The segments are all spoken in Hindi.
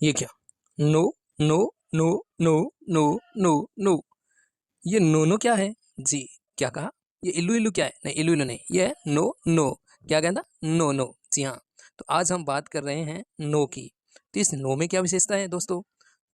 ये क्या, no no no no no no no, ये नो नो क्या है जी? क्या कहा? ये इल्लू इल्लू क्या है? नहीं, इल्लू इल्लू नहीं, ये है नो नो। क्या कहता? No no. जी हाँ। तो आज हम बात कर रहे हैं नो की। तो इस नो में क्या विशेषता है दोस्तों?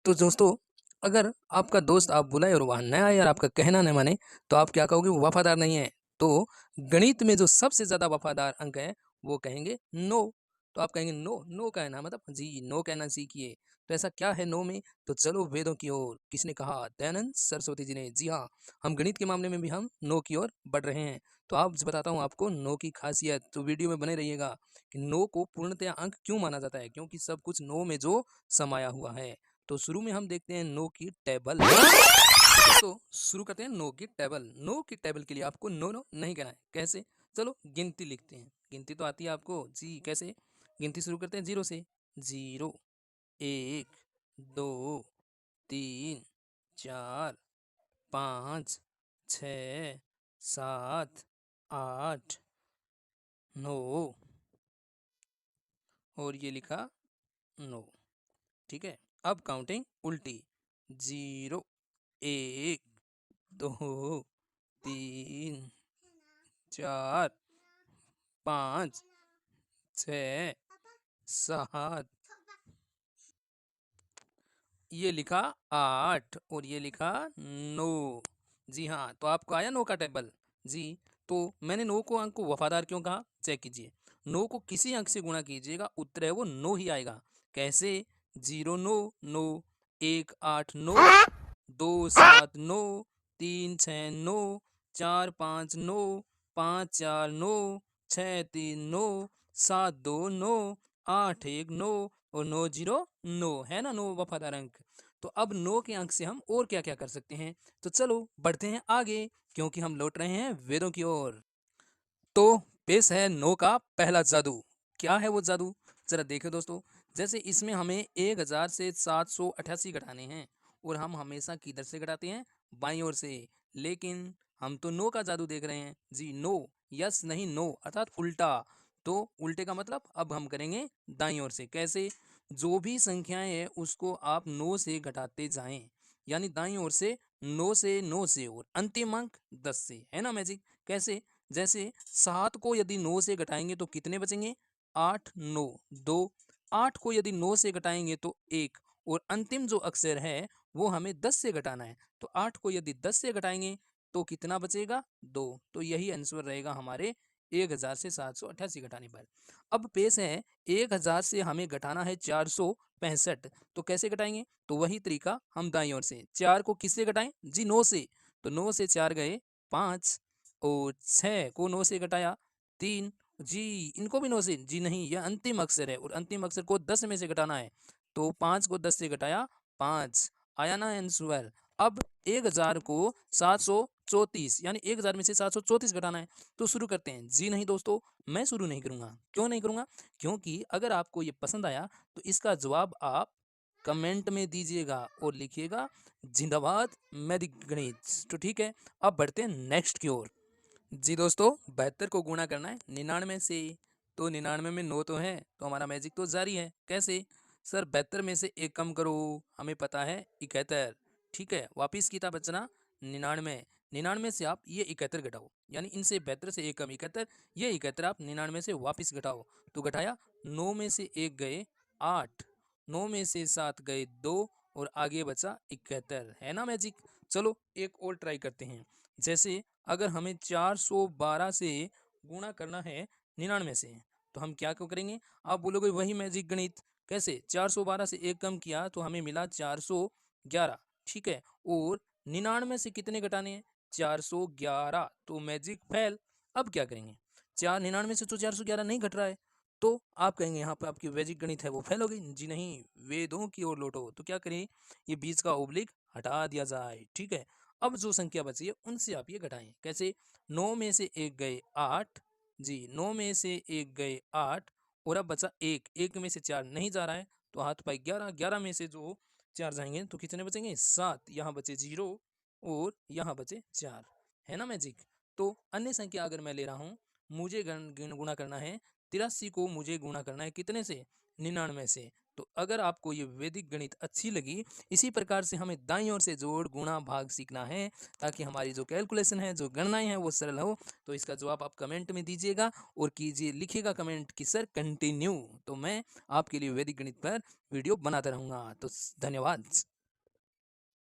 तो दोस्तों, अगर आपका दोस्त आप बुलाए और वहाँ न आए और आपका कहना न माने, तो आप क्या कहोगे? वो वफादार नहीं है। तो गणित में जो सबसे ज़्यादा वफादार अंक है, वो कहेंगे नो। तो आप कहेंगे नो, नो कहना मतलब जी, नो कहना सीखिए। तो ऐसा क्या है नो में? तो चलो वेदों की ओर। किसने कहा? दयानंद सरस्वती जी ने। जी हाँ, हम गणित के मामले में भी हम नो की ओर बढ़ रहे हैं। तो आप बताता हूँ आपको नो की खासियत। तो वीडियो में बने रहिएगा कि नो को पूर्णतया अंक क्यों माना जाता है, क्योंकि सब कुछ नो में जो समाया हुआ है। तो शुरू में हम देखते हैं नो की टेबल। दोस्तों, शुरू करते हैं नो की टेबल। नो की टेबल के लिए आपको नो नो नहीं कहना है। कैसे? चलो गिनती लिखते हैं। गिनती तो आती है आपको जी। कैसे? गिनती शुरू करते हैं जीरो से। जीरो, एक, दो, तीन, चार, पाँच, छ, सात, आठ, नौ, और ये लिखा नो। ठीक है। अब काउंटिंग उल्टी। जीरो, एक, दो, तीन, चार, पाँच, छ, सात, ये लिखा आठ, और ये लिखा नो। जी हाँ, तो आपको आया नो का टेबल जी। तो मैंने नो को अंक को वफादार क्यों कहा? चेक कीजिए। नो को किसी अंक से गुणा कीजिएगा, उत्तर है वो नो ही आएगा। कैसे? जीरो नो नो, एक आठ नो, दो सात नो, तीन छः नो, चार पाँच नो, पाँच चार नो, छः तीन नो, सात दो नो, आठ एक नो, और नौ जीरो नो। है ना नो वफादार अंक? तो अब नो के अंक से हम और क्या क्या कर सकते हैं? तो चलो बढ़ते हैं आगे, क्योंकि हम लौट रहे हैं वेदों की ओर। तो पेश है नो का पहला जादू। क्या है वो जादू? जरा देखो दोस्तों। जैसे इसमें हमें 1000 से 788 घटाने हैं, और हम हमेशा किधर से घटाते हैं? बाईं ओर से। लेकिन हम तो नो का जादू देख रहे हैं जी। नो, यस नहीं नो, अर्थात उल्टा। तो उल्टे का मतलब अब हम करेंगे दाईं ओर से। कैसे? जो भी संख्याएं हैं उसको आप नो से घटाते जाएं, यानी दाईं ओर से नो से, और अंतिम अंक 10 से। है ना मैजिक? कैसे? जैसे 7 को यदि 9 से घटाएंगे तो कितने बचेंगे? 8, 9, 2। 8 को यदि 9 से घटाएंगे तो 1, और अंतिम जो अक्षर है वो हमें 10 से घटाना है। तो 8 को यदि 10 से घटाएंगे तो कितना बचेगा? 2। तो यही आंसर रहेगा हमारे 1000 से 788 घटाने पर। अब पेश है 1000 से हमें घटाना है 465। तो कैसे घटाएंगे? तो वही तरीका, हम दाईं ओर से। 4 को किससे घटाएं जी? 9 से। तो 9 से 4 गए 5, और 6 को 9 से घटाया 3 जी। इनको भी 9 से जी नहीं, यह अंतिम अक्षर है, और अंतिम अक्षर को 10 में से घटाना है। तो 5 को 10 से घटाया 5। आया ना आंसर? अब 1000 को 734, यानी 1000 में से 734 घटाना है। तो शुरू करते हैं जी। नहीं दोस्तों, मैं शुरू नहीं करूंगा। क्यों नहीं करूंगा? क्योंकि अगर आपको ये पसंद आया तो इसका जवाब आप कमेंट में दीजिएगा और लिखिएगा जिंदाबाद मैजिक गणित। तो ठीक है, अब बढ़ते हैं नेक्स्ट की ओर। जी दोस्तों, 72 को गुणा करना है 99 से। तो 99 में 9 तो है, तो हमारा मैजिक तो जारी है। कैसे? सर 72 में से एक कम करो, हमें पता है 71। ठीक है, वापिस कितना बचना? 99। 99 से आप ये 71 घटाओ, यानी इनसे 72 से एक कम 71, ये 71 आप 99 से वापिस घटाओ। तो घटाया, 9 में से एक गए 8, 9 में से 7 गए 2, और आगे बचा 71। है ना मैजिक? चलो एक और ट्राई करते हैं। जैसे अगर हमें 412 से गुणा करना है 99 से, तो हम क्या क्यों करेंगे? आप बोलोगे वही मैजिक गणित। कैसे? 412 से एक कम किया तो हमें मिला 411। ठीक है, और 99 से कितने घटाने हैं? 411। तो मैजिक फेल। अब क्या करेंगे? 99 से तो 411 नहीं घट रहा है। तो आप कहेंगे यहाँ पे आपकी मैजिक गणित है वो फेल हो गई। जी नहीं, वेदों की ओर लौटो। तो क्या करें? ये बीच का ओब्लिक हटा दिया जाए। ठीक है, अब जो संख्या बची है उनसे आप ये घटाएं। कैसे? 9 में से एक गए 8 जी। 9 में से एक गए 8, और अब बचा 1। 1 में से 4 नहीं जा रहा है, तो हाथ पाई 11। 11 में से जो 4 जाएंगे तो कितने बचेंगे? 7। यहाँ बचे 0, और यहाँ बचे 4। है ना मैजिक? तो अन्य संख्या अगर मैं ले रहा हूँ, मुझे गुणा करना है 83 को, मुझे गुणा करना है कितने से? 99 से। तो अगर आपको ये वैदिक गणित अच्छी लगी, इसी प्रकार से हमें दाईं ओर से जोड़ गुणा भाग सीखना है ताकि हमारी जो कैलकुलेशन है, जो गणनाएं हैं वो सरल हो। तो इसका जवाब आप कमेंट में दीजिएगा और कीजिए, लिखिएगा कमेंट कि सर कंटिन्यू। तो मैं आपके लिए वैदिक गणित पर वीडियो बनाता रहूँगा। तो धन्यवाद।